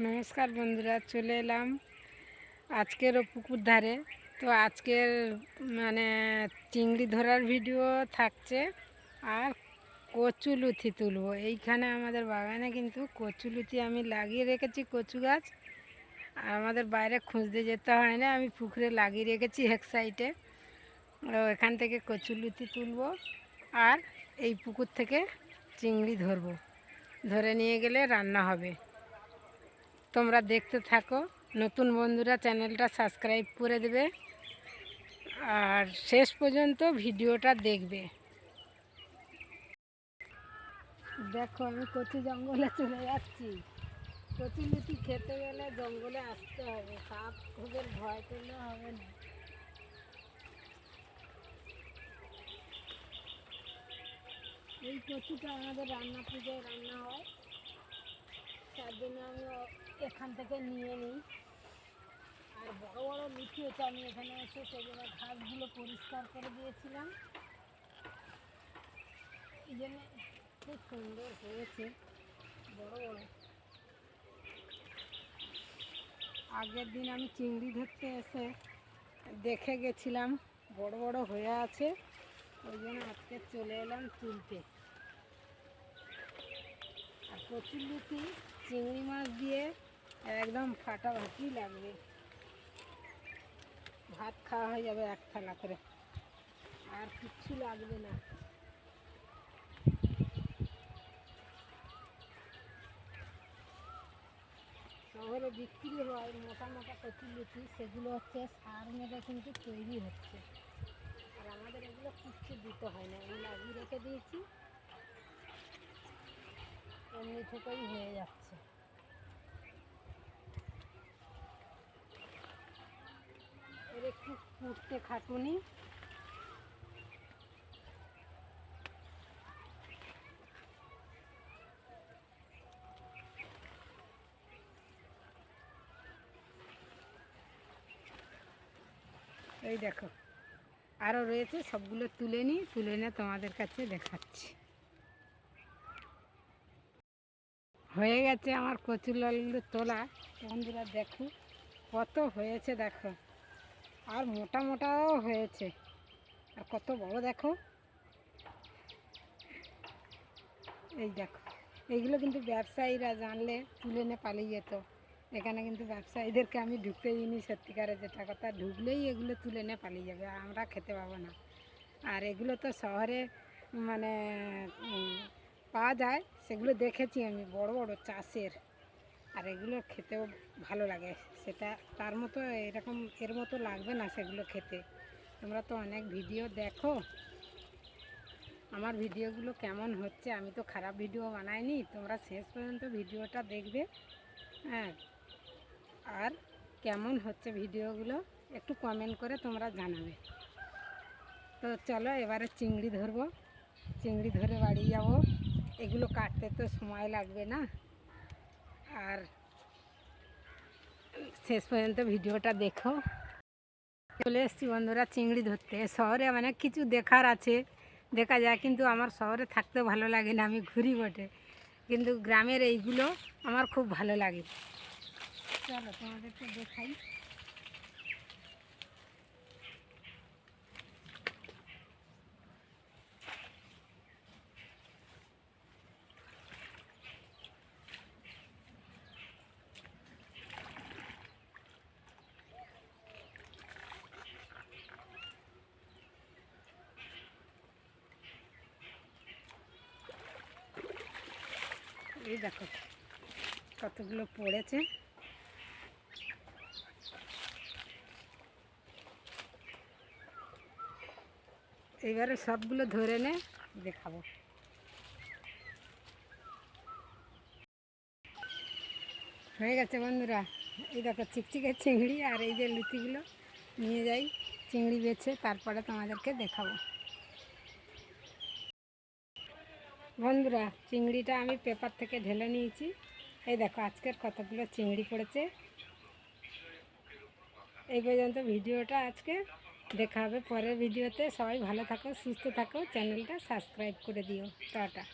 নমস্কার বন্ধুরা, চলে এলাম আজকেরও পুকুর ধারে। তো আজকের মানে চিংড়ি ধরার ভিডিও থাকছে আর কচুলুতি তুলবো। এইখানে আমাদের বাগানে কিন্তু কচুলুতি আমি লাগিয়ে রেখেছি, কচু গাছ। আর আমাদের বাইরে খুঁজতে যেতে হয় না, আমি পুকুরে লাগিয়ে রেখেছি এক সাইডে। এখান থেকে কচুলুতি তুলবো আর এই পুকুর থেকে চিংড়ি ধরবো। ধরে নিয়ে গেলে রান্না হবে। তোমরা দেখতে থাকো। নতুন বন্ধুরা চ্যানেলটা সাবস্ক্রাইব করে দেবে আর শেষ পর্যন্ত ভিডিওটা দেখবে। দেখো, আমি কচু জঙ্গলে চলে যাচ্ছি। কচু লুচি খেতে গেলে জঙ্গলে আসতে হবে, সাপ খোঁজের ভয় করলে হবে না। এই কচুটা আমাদের রান্না পুজোয় রান্না হয়, তার জন্য আমি এখান থেকে নিয়ে নিই। আর বড় বড় লুচি হচ্ছে, আমি এখানে এসে সেগুলো ঘাসগুলো পরিষ্কার করে দিয়েছিলাম, এই জন্য খুব সুন্দর হয়েছে, বড় বড়। আগের দিন আমি চিংড়ি ধরতে এসে দেখে গেছিলাম বড় বড় হয়ে আছে, ওই জন্য আজকে চলে এলাম তুলতে। আর কচুর লুচি চিংড়ি মাছ দিয়ে একদম ফাটাফাটি লাগবে, ভাত খাওয়া হয়ে যাবে এক থালা করে, আর কিচ্ছু লাগবে না। শহরে বিক্রি হয় মোটা মোটা কচুর লুচি, সেগুলো হচ্ছে সার মেরে কিন্তু তৈরি হচ্ছে। আর আমাদের এগুলো কিচ্ছু দিতে হয় না, আমি লাগিয়ে রেখে দিয়েছি, এমনি থেকেই হয়ে যাচ্ছে। এর একটু কুটতে খাটুনি। এই দেখো, আরও রয়েছে, সবগুলো তুলে নিই, তুলে নিয়ে তোমাদের কাছে দেখাচ্ছি। হয়ে গেছে আমার কচুরলতি তোলা। বন্ধুরা দেখো কত হয়েছে, দেখো, আর মোটা মোটাও হয়েছে, আর কত বড় দেখো। এই দেখো, এইগুলো কিন্তু ব্যবসায়ীরা জানলে তুলে নিয়ে পালিয়ে যেত। এখানে কিন্তু ব্যবসায়ীদেরকে আমি ঢুকতে দিইনি, সত্যিকারে যেটা কথা, ঢুকলেই এগুলো তুলে নিয়ে পালিয়ে যাবে, আমরা খেতে পাবো না। আর এগুলো তো শহরে মানে পাওয়া যায়, সেগুলো দেখেছি আমি, বড় বড় চাষের। আর এগুলো খেতেও ভালো লাগে, সেটা তার মতো এরকম এর মতো লাগবে না সেগুলো খেতে। তোমরা তো অনেক ভিডিও দেখো, আমার ভিডিওগুলো কেমন হচ্ছে, আমি তো খারাপ ভিডিও বানাইনি, তোমরা শেষ পর্যন্ত ভিডিওটা দেখবে। হ্যাঁ, আর কেমন হচ্ছে ভিডিওগুলো একটু কমেন্ট করে তোমরা জানাবে। তো চলো এবারে চিংড়ি ধরবো, চিংড়ি ধরে বাড়ি যাব। এগুলো কাটতে তো সময় লাগবে না, আর শেষ পর্যন্ত ভিডিওটা দেখো। চলে এসেছি বন্ধুরা চিংড়ি ধরতে। শহরে অনেক কিছু দেখার আছে, দেখা যায়, কিন্তু আমার শহরে থাকতে ভালো লাগে না, আমি ঘুরি বটে, কিন্তু গ্রামের এইগুলো আমার খুব ভালো লাগে। চলো তোমাদেরকে দেখাই। এই দেখো কতগুলো পড়েছে। এইবারে সবগুলো ধরে নে দেখাবো। হয়ে গেছে বন্ধুরা, এই দেখো চিকচিকে চিংড়ি, আর এই যে লুচিগুলো নিয়ে যাই চিংড়ি বেছে, তারপরে তোমাদেরকে দেখাবো। বন্ধুরা চিংড়িটা আমি পেপার থেকে ঢেলে নিয়েছি। এই দেখো আজকের কতগুলো চিংড়ি পড়েছে। এই পর্যন্ত ভিডিওটা আজকে, দেখা হবে পরের ভিডিওতে। সবাই ভালো থাকো, সুস্থ থাকো, চ্যানেলটা সাবস্ক্রাইব করে দিও। টাটা।